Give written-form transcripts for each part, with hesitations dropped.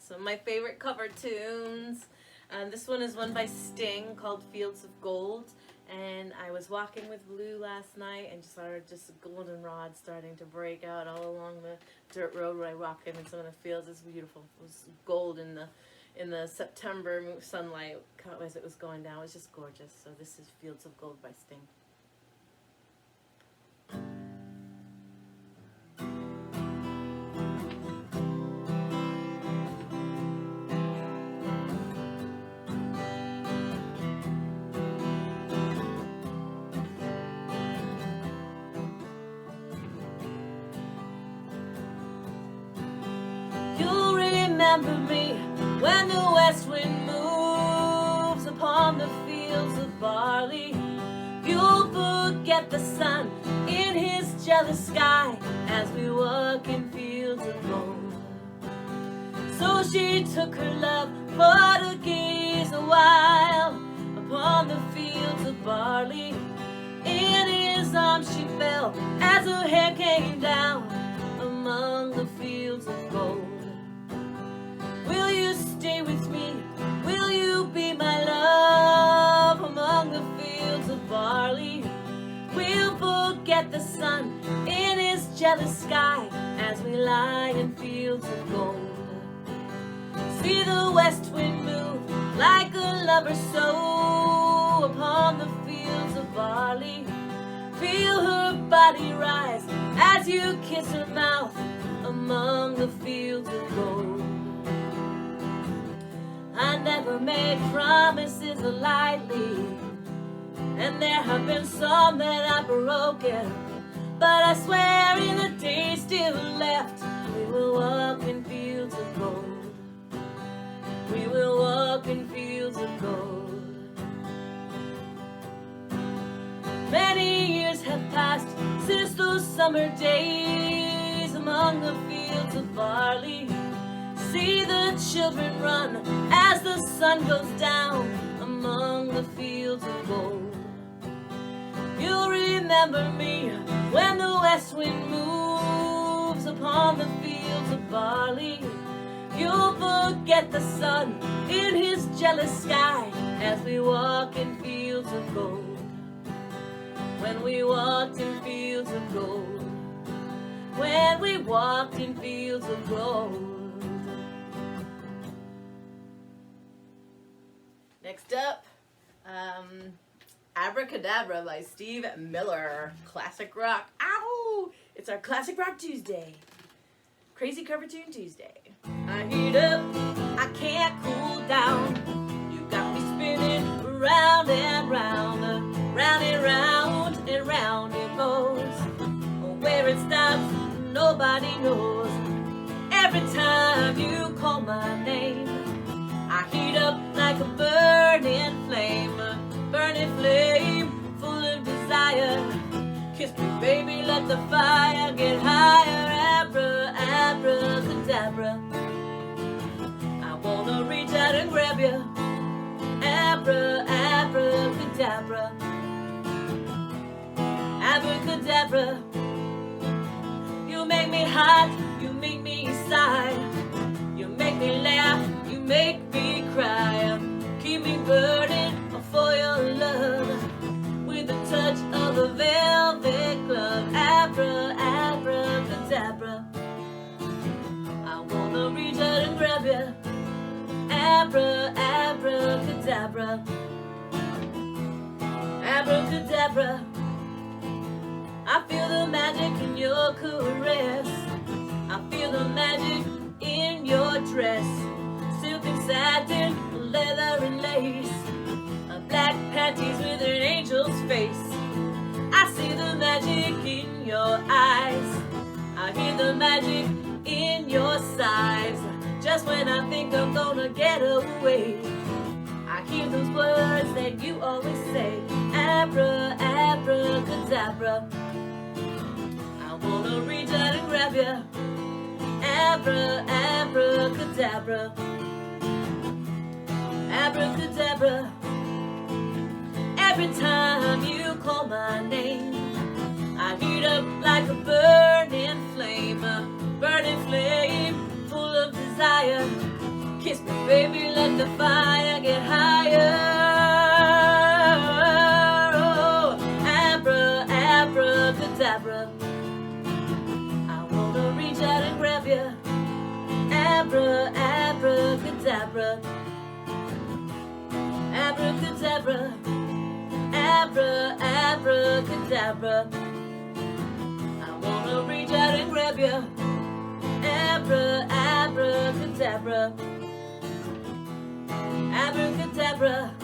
Some of my favorite cover tunes. This one is one by Sting called Fields of Gold. And I was walking with Blue last night and saw just goldenrod starting to break out all along the dirt road where I walk in some of the fields. It's beautiful. It was gold in the September sunlight as it was going down. It was just gorgeous. So this is Fields of Gold by Sting. Remember me when the west wind moves upon the fields of barley. You'll forget the sun in his jealous sky as we walk in fields of gold. So she took her love for to gaze a while upon the fields of barley. In his arms she fell as her hair came down among the fields of gold. Will you stay with me? Will you be my love among the fields of barley? We'll forget the sun in his jealous sky as we lie in fields of gold. See the west wind move like a lover so upon the fields of barley. Feel her body rise as you kiss her mouth among the fields of gold. I never made promises lightly, and there have been some that I've broken, but I swear in the days still left, we will walk in fields of gold. We will walk in fields of gold. Many years have passed since those summer days among the fields of barley. See the children run as the sun goes down among the fields of gold. You'll remember me when the west wind moves upon the fields of barley. You'll forget the sun in his jealous sky as we walk in fields of gold. When we walked in fields of gold. When we walked in fields of gold. Next up, Abracadabra by Steve Miller. Classic rock. Ow! It's our Classic Rock Tuesday. Crazy Cover Tune Tuesday. I heat up, I can't cool down. You got me spinning round and round. Round and round and round it goes. Where it stops, nobody knows. Every time you call my name, I heat up like a burning flame, full of desire. Kiss me, baby, let the fire get higher. Abracadabra. I wanna reach out and grab you. Abracadabra. Abracadabra. You make me hot, you make me sigh. You make me laugh, you make me cry. Keep me burning for your love with the touch of a velvet glove. Abracadabra. I wanna reach out and grab you. Abracadabra. Abracadabra. I feel the magic in your caress. I feel the magic in your dress. Silk and satin, leather and lace. Black panties with an angel's face. I see the magic in your eyes. I hear the magic in your sighs. Just when I think I'm gonna get away, I hear those words that you always say. Abracadabra. I wanna reach out and grab you. Abracadabra. Abracadabra. Every time you call my name, I heat up like a burning flame, full of desire. Kiss me, baby, let the fire get higher. Oh, abra, abracadabra. I wanna reach out and grab you. Abra, abracadabra. Abracadabra. Abra, abracadabra. I wanna reach out and grab you. Abra, abracadabra. Abracadabra.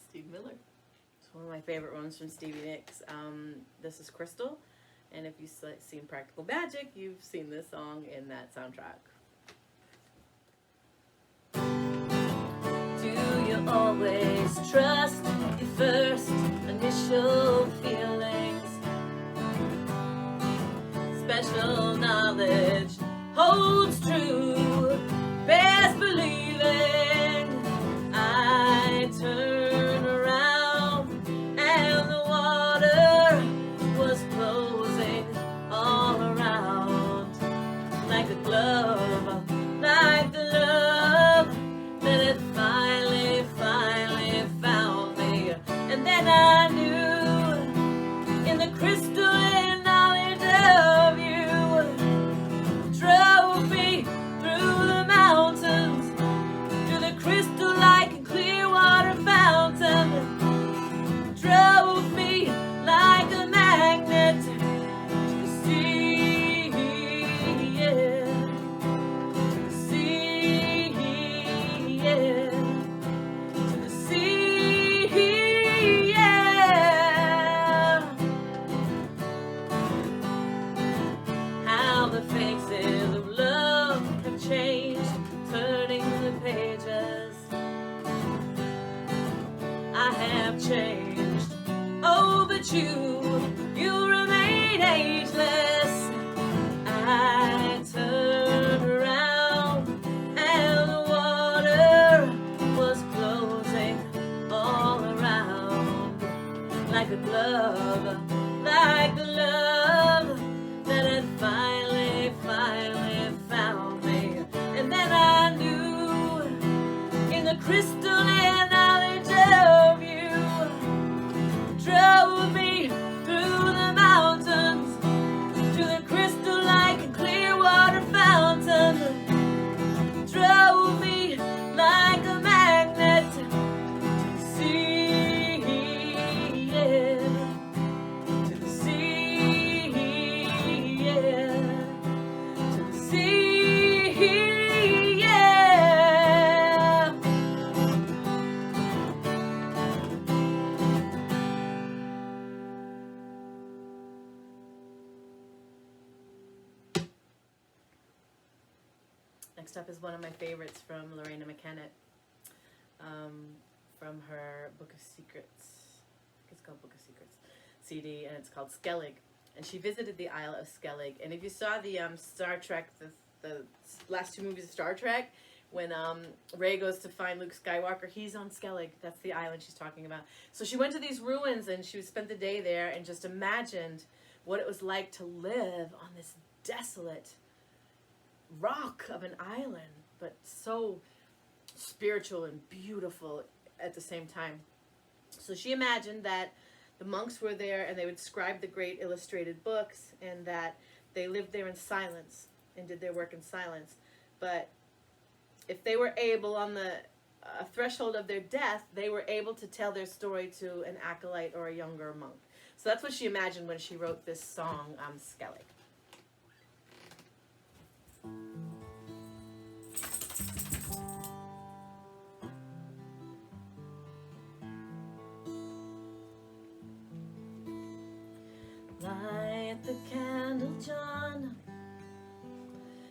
Steve Miller. It's one of my favorite ones from Stevie Nicks. This is Crystal, and if you've seen Practical Magic, you've seen this song in that soundtrack. Do you always trust your first initial feelings? Special knowledge holds true, best believing. I turned around and the water was closing all around, like a glove, like the love that had finally found me. And then I knew in the crystalline knowledge of you, drove me through the mountains to the crystal like a clear water fountain, drove me like a magnet to the sea, yeah, to the sea, yeah, to the sea, yeah. How the faces of love have changed, turning the pages. I have changed, oh, but you remain ageless. I turned around and the water was closing all around, like a glove, like the love that had finally found me. And then I knew in the crystalline knowledge of you, drove me through the mountains to the crystal like a clear water fountain, drove me like a magnet to the sea, yeah, to the sea, yeah, to the sea, yeah. Next up is one of my favorites from Lorena McKennitt, from her Book of Secrets. I think it's called Book of Secrets CD, and it's called Skellig. And she visited the Isle of Skellig. And if you saw the Star Trek, the last two movies of Star Trek, when Rey goes to find Luke Skywalker, he's on Skellig. That's the island she's talking about. So she went to these ruins and she spent the day there and just imagined what it was like to live on this desolate rock of an island, but so spiritual and beautiful at the same time. So she imagined that the monks were there and they would scribe the great illustrated books, and that they lived there in silence and did their work in silence. But if they were able, on the threshold of their death, they were able to tell their story to an acolyte or a younger monk. So that's what she imagined when she wrote this song, Skellig. Light the candle, John.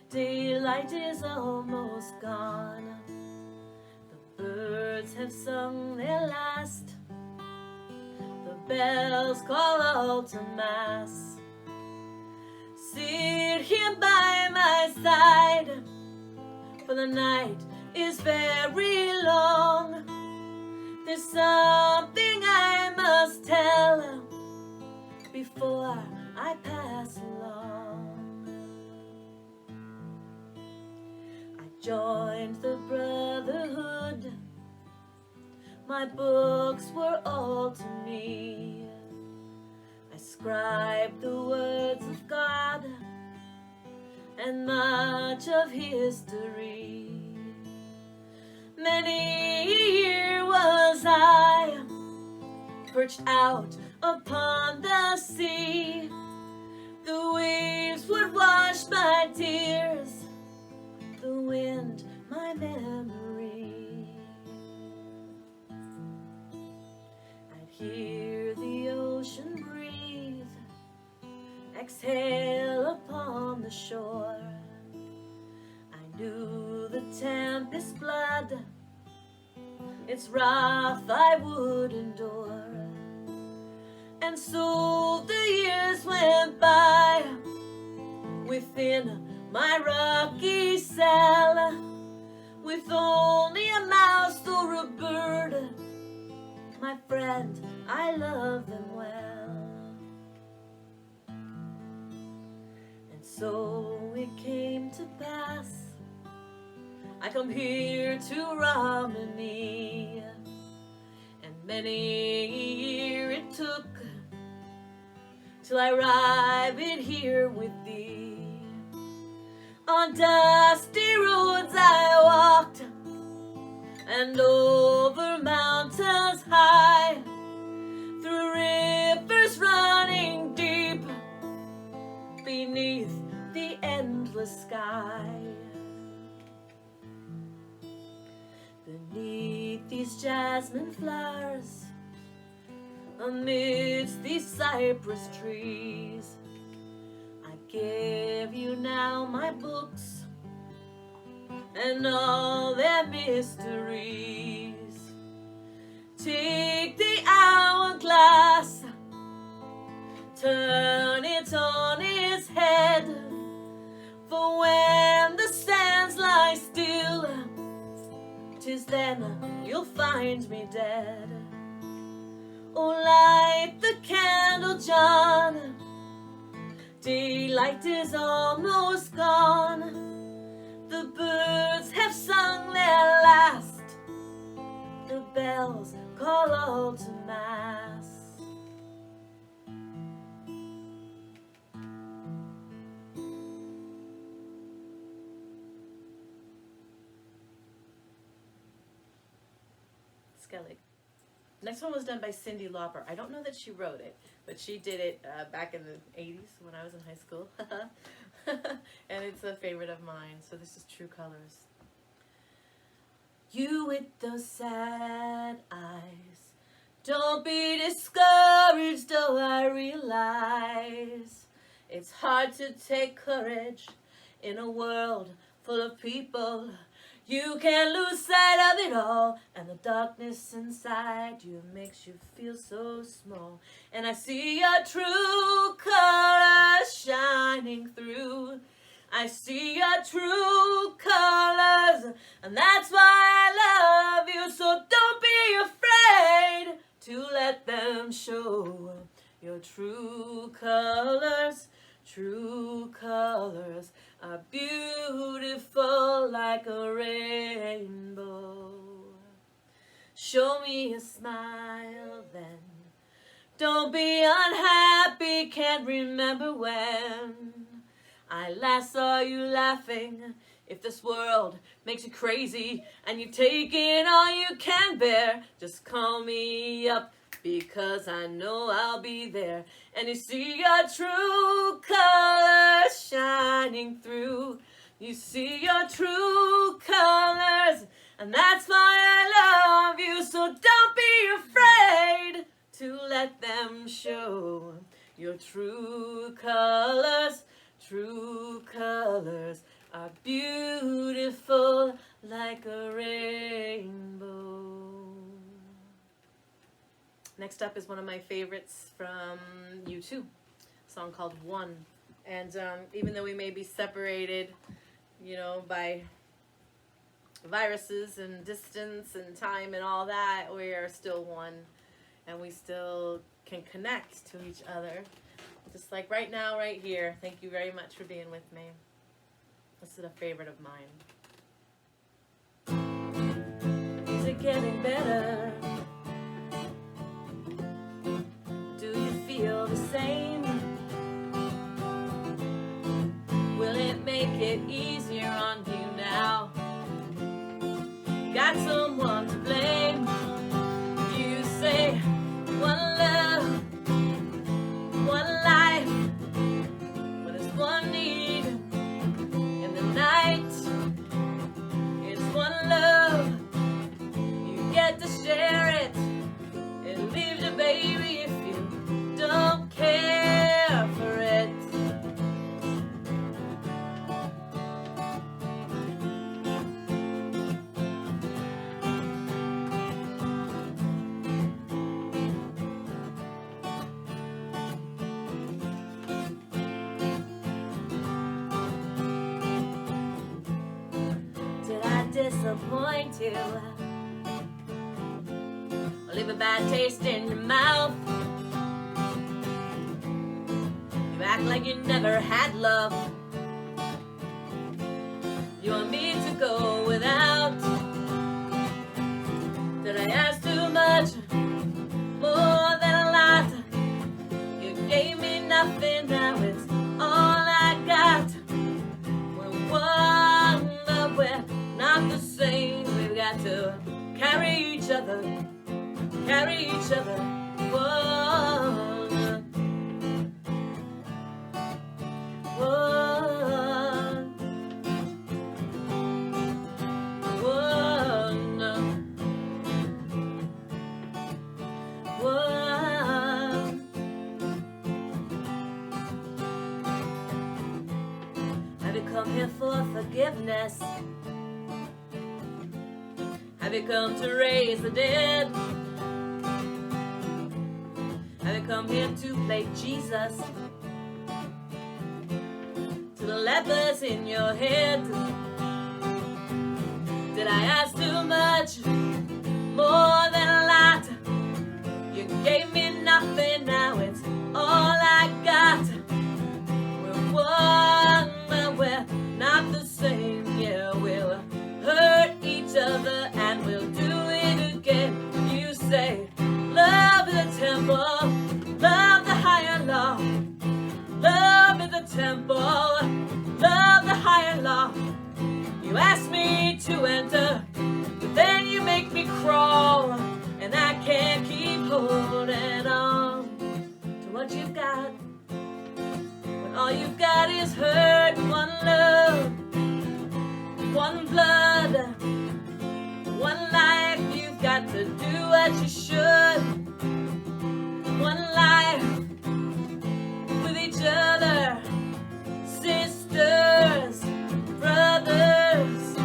Daylight is almost gone. The birds have sung their last. The bells call all to mass. Sit here by but the night is very long. There's something I must tell before I pass along. I joined the Brotherhood. My books were all to me. I scribed the words of God and much of history. Many a year was I perched out upon the sea. The waves would wash my tears, the wind my memory. I'd hear the ocean breathe, exhale upon the shore. I knew the tempest blood, its wrath I would endure. And so the years went by within my rocky cell, with only a mouse or a bird. My friend, I love them well. And so it came to pass, I come here to Romney, and many a year it took till I arrived here with thee. On dusty roads I walked, and over mountains high, through rivers running deep, beneath the endless sky. Beneath these jasmine flowers, amidst these cypress trees, I give you now my books and all their mysteries. Take the hourglass, turn it on its head, for when the sands lie still, 'tis then you'll find me dead. Oh, light the candle, John, daylight is almost gone. The birds have sung their last, the bells call all to mass. Skellig. Next one was done by Cyndi Lauper. I don't know that she wrote it, but she did it back in the 80s when I was in high school. And it's a favorite of mine. So this is True Colors. You with those sad eyes, don't be discouraged, though I realize it's hard to take courage in a world full of people. You can't lose sight of it all, and the darkness inside you makes you feel so small. And I see your true colors shining through. I see your true colors, and that's why I love you. So don't be afraid to let them show your true colors. True colors are beautiful like a rainbow. Show me a smile then. Don't be unhappy, can't remember when I last saw you laughing. If this world makes you crazy and you take it all you can bear, just call me up, because I know I'll be there. And you see your true colors shining through. You see your true colors, and that's why I love you. So don't be afraid to let them show your true colors. True colors are beautiful like a rainbow. Next up is one of my favorites from U2, a song called One. And even though we may be separated, you know, by viruses and distance and time and all that, we are still one, and we still can connect to each other. Just like right now, right here. Thank you very much for being with me. This is a favorite of mine. Is it getting better? Do you feel the same? Will it make it easier on you now? Got someone to blame. You say one love, one life, but it's one need. In the night, it's one love. You get to share it. It leaves you, baby, if you don't care for it. Did I disappoint you? Or leave a bad taste in your mouth? You act like you never had love. You want me to go without? Did I ask too much? More than a lot. You gave me nothing, now it's all I got. We're one, but we're not the same. We've got to carry each other, carry each other. One, one, one, one. Have you come here for forgiveness? Have you come to raise the dead? Have you come here to play Jesus? To the lepers in your head? Did I ask too much? More than a lot. You gave me nothing, now it's all I got. We're one, but we're not the same. Yeah, we'll hurt each other and we'll do it again. You say, love is a temple, love the higher law. Love is a temple, love the higher law. You ask me to enter, but then you make me crawl, and I can't keep holding on to what you've got, when all you've got is hurt. One love, one blood, one life. You've got to do what you should. One life with each other, sisters, brothers.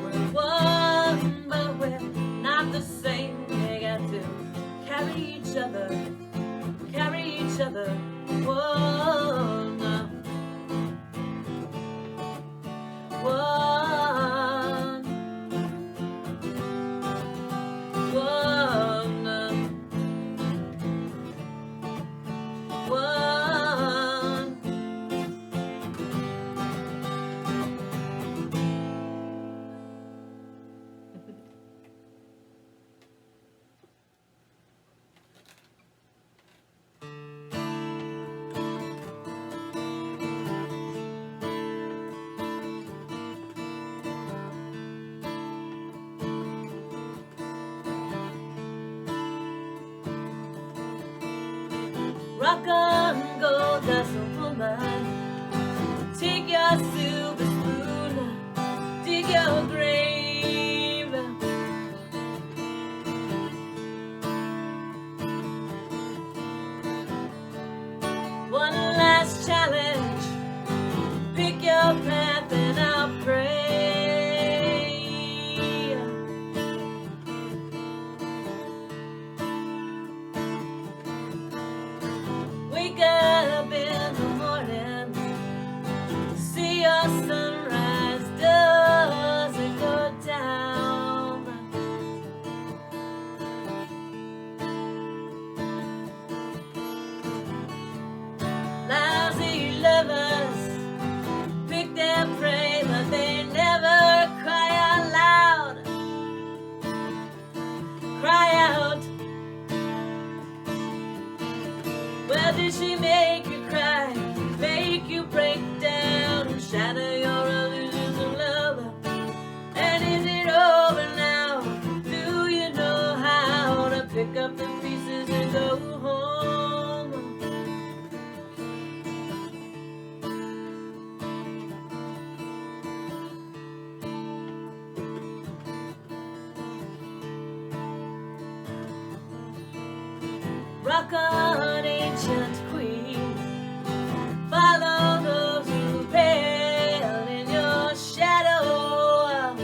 We're one, but we're not the same. We got to carry each other, carry each other. One, one, one, one. Rock on, gold dust, woman. Take your silver spoon, dig your grave. One last challenge, pick your path and I'll pray. Wake up in the morning, see your rock on, ancient queen. Follow those who pale in your shadow.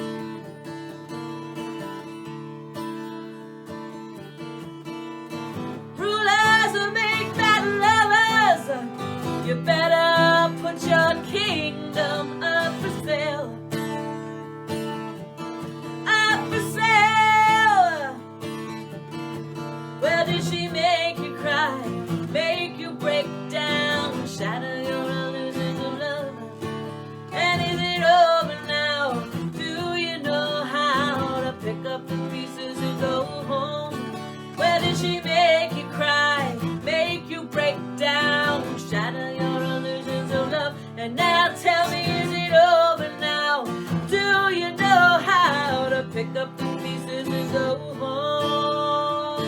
Rulers who make bad lovers, you better put your kingdom up for sale. Up for sale. Well, did she make you cry, make you break down, shatter your illusions of love? And is it over now? Do you know how to pick up the pieces and go home? Where did she make you cry, make you break down, shatter your illusions of love? And now tell me, is it over now? Do you know how to pick up the pieces and go home?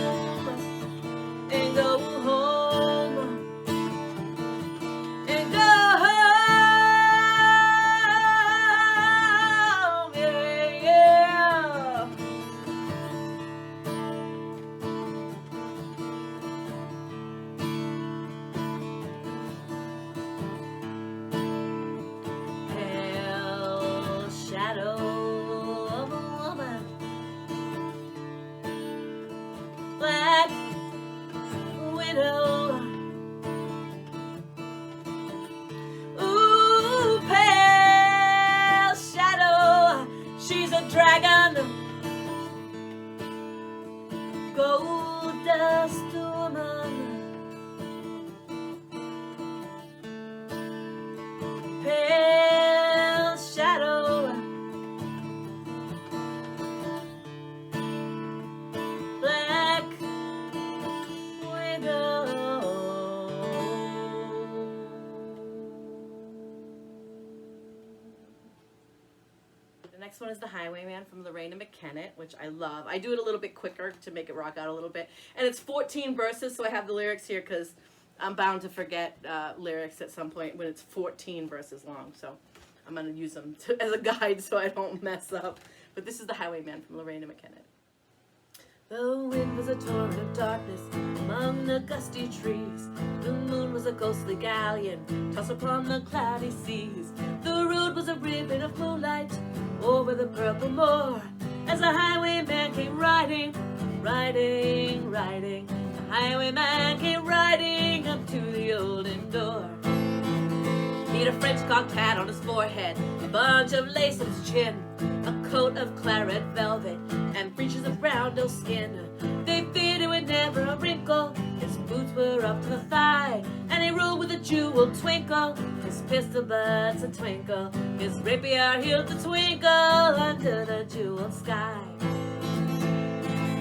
And go home. And go home. Yeah, yeah. Pale shadow of a woman, black widow. Ooh, pale shadow, she's a dragon. Gold dust woman. Pale shadow, black widow. The next one is The Highwayman from Lorena McKennitt, which I love. I do it a little bit quicker to make it rock out a little bit. And it's 14 verses, so I have the lyrics here because I'm bound to forget lyrics at some point when it's 14 verses long. So I'm going to use them as a guide so I don't mess up. But this is The Highwayman from Lorena McKennitt. The wind was a torrent of darkness among the gusty trees. The moon was a ghostly galleon tossed upon the cloudy seas. The road was a ribbon of moonlight over the purple moor as the highwayman came riding, riding, riding. The highwayman came riding up to the olden door. He'd a French cocked hat on his forehead, a bunch of lace on his chin, a coat of claret velvet, and breeches of brown doe skin. They fitted with never a wrinkle, his boots were up to the thigh, and he rode with a jeweled twinkle, his pistol butts a twinkle, his rapier hilt a twinkle under the jeweled sky.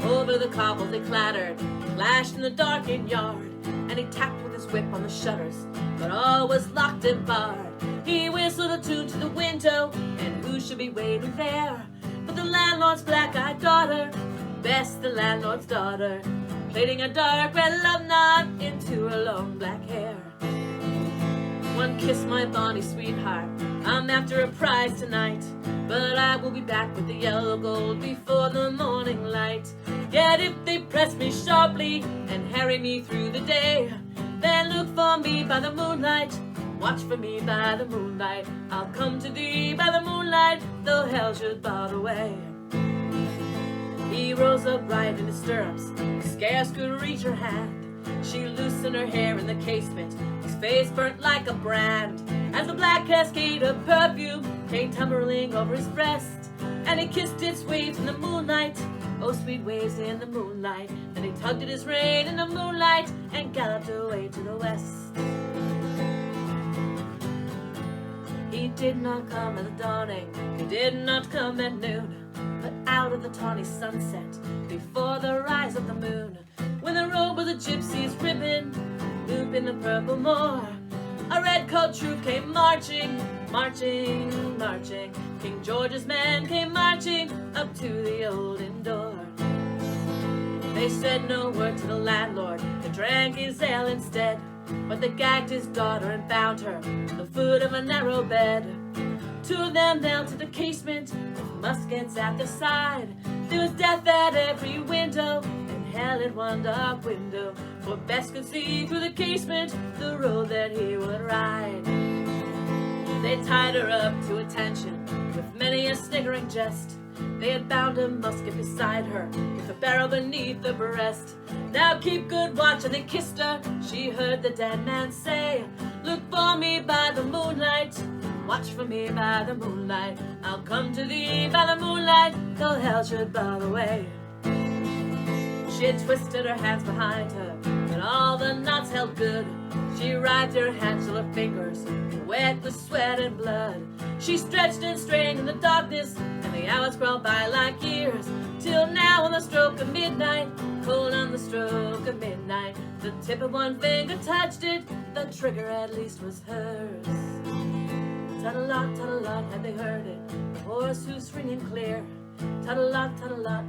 Over the cobbles they clattered, clashed in the darkened yard, and he tapped with his whip on the shutters, but all was locked and barred. He whistled a tune to the window, and who should be waiting there but the landlord's black-eyed daughter, Bess, the landlord's daughter, plaiting a dark red love knot into her long black hair. One kiss, my bonny sweetheart, I'm after a prize tonight, but I will be back with the yellow gold before the morning light. Yet if they press me sharply and harry me through the day, then look for me by the moonlight, watch for me by the moonlight. I'll come to thee by the moonlight, though hell should bar the way. He rose upright in his stirrups, scarce could reach her hand. She loosened her hair in the casement, his face burnt like a brand, as the black cascade of perfume came tumbling over his breast, and he kissed its waves in the moonlight, oh sweet waves in the moonlight. Then he tugged at his rein in the moonlight and galloped away to the west. He did not come at the dawning, he did not come at noon, but out of the tawny sunset, before the rise of the moon, when the road was a gypsy's ribbon, loop in the purple moor, a red-coat troop came marching, marching, marching. King George's men came marching up to the olden door. They said no word to the landlord, they drank his ale instead, but they gagged his daughter and bound her to the foot of a narrow bed. Two of them knelt to the casement, with muskets at their side. There was death at every window, and hell at one dark window, for Bess could see through the casement the road that he would ride. They tied her up to attention with many a sniggering jest. They had bound a musket beside her with a barrel beneath the breast. Now keep good watch, and they kissed her. She heard the dead man say, look for me by the moonlight, watch for me by the moonlight. I'll come to thee by the moonlight, though hell should bar the way. She had twisted her hands behind her, and all the knots held good. She writhed her hands till her fingers were wet with sweat and blood. She stretched and strained in the darkness, and the hours crawled by like years, till now on the stroke of midnight, cold on the stroke of midnight, the tip of one finger touched it, the trigger at least was hers. Tut-a-lot, had they heard it, the horse hoofs ringing clear. Tut-a-lot,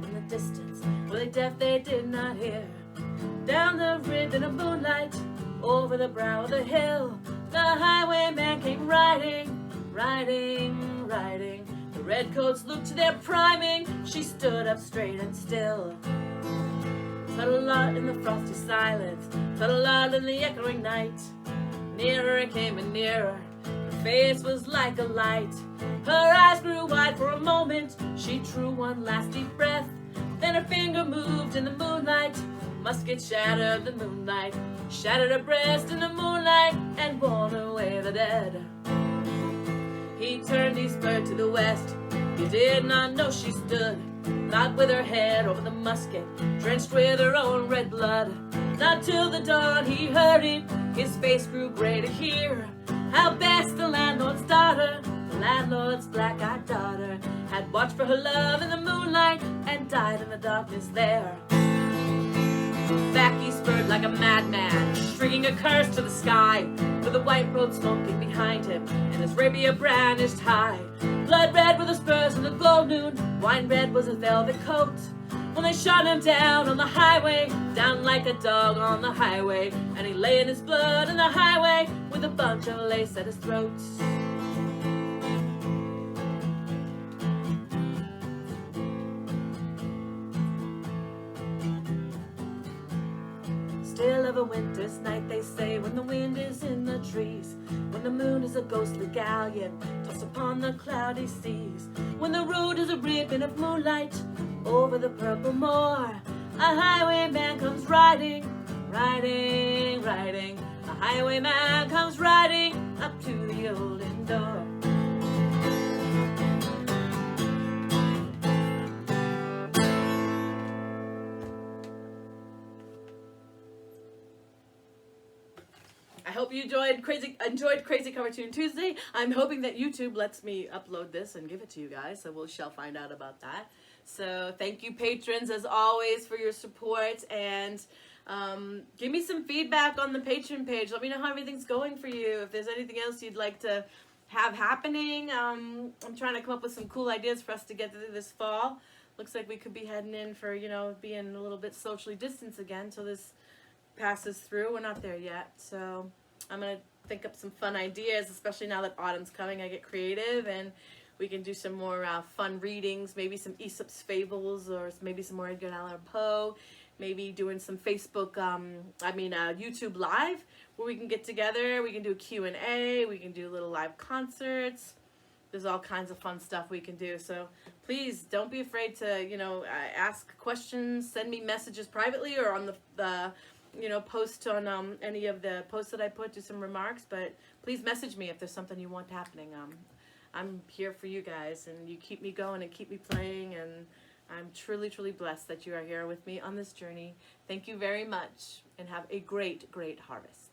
in the distance, were they deaf they did not hear. Down the ribbon of moonlight, over the brow of the hill, the highwayman came riding. The redcoats looked to their priming, she stood up straight and still. Tut-a-lot in the frosty silence, tut-a-lot in the echoing night. Nearer it came and nearer, her face was like a light. Her eyes grew wide for a moment, she drew one last deep breath. Then her finger moved in the moonlight, the musket shattered the moonlight, shattered her breast in the moonlight, and borne away the dead. He turned, he spurred to the west, he did not know she stood, not with her head over the musket, drenched with her own red blood. Not till the dawn he hurried, his face grew gray to hear how Bess, the landlord's daughter, the landlord's black-eyed daughter, had watched for her love in the moonlight and died in the darkness there. Back he spurred like a madman, shrieking a curse to the sky, with the white road smoking behind him and his rapier brandished high. Blood red were the spurs in the glow noon, wine red was his velvet coat, when they shot him down on the highway, down like a dog on the highway, and he lay in his blood in the highway with a bunch of lace at his throat. Still of a winter's night, they say, when the wind is in the trees, when the moon is a ghostly galleon tossed upon the cloudy seas, when the road is a ribbon of moonlight over the purple moor, a highwayman comes riding. A highwayman comes riding up to the old inn door. I hope you enjoyed Crazy Cover Tune Tuesday. I'm hoping that YouTube lets me upload this and give it to you guys, so we shall find out about that. So thank you, patrons, as always, for your support, and give me some feedback on the Patreon page. Let me know how everything's going for you. If there's anything else you'd like to have happening, I'm trying to come up with some cool ideas for us to get through this fall. Looks like we could be heading in for, being a little bit socially distanced again till this passes through. We're not there yet, so I'm gonna think up some fun ideas, especially now that autumn's coming. I get creative, and we can do some more fun readings, maybe some Aesop's Fables, or maybe some more Edgar Allan Poe, maybe doing some Facebook, YouTube Live, where we can get together, we can do a Q&A, we can do little live concerts. There's all kinds of fun stuff we can do, so please don't be afraid to, ask questions, send me messages privately or on the post on any of the posts that I put, do some remarks, but please message me if there's something you want happening. I'm here for you guys, and you keep me going and keep me playing, and I'm truly, truly blessed that you are here with me on this journey. Thank you very much, and have a great, great harvest.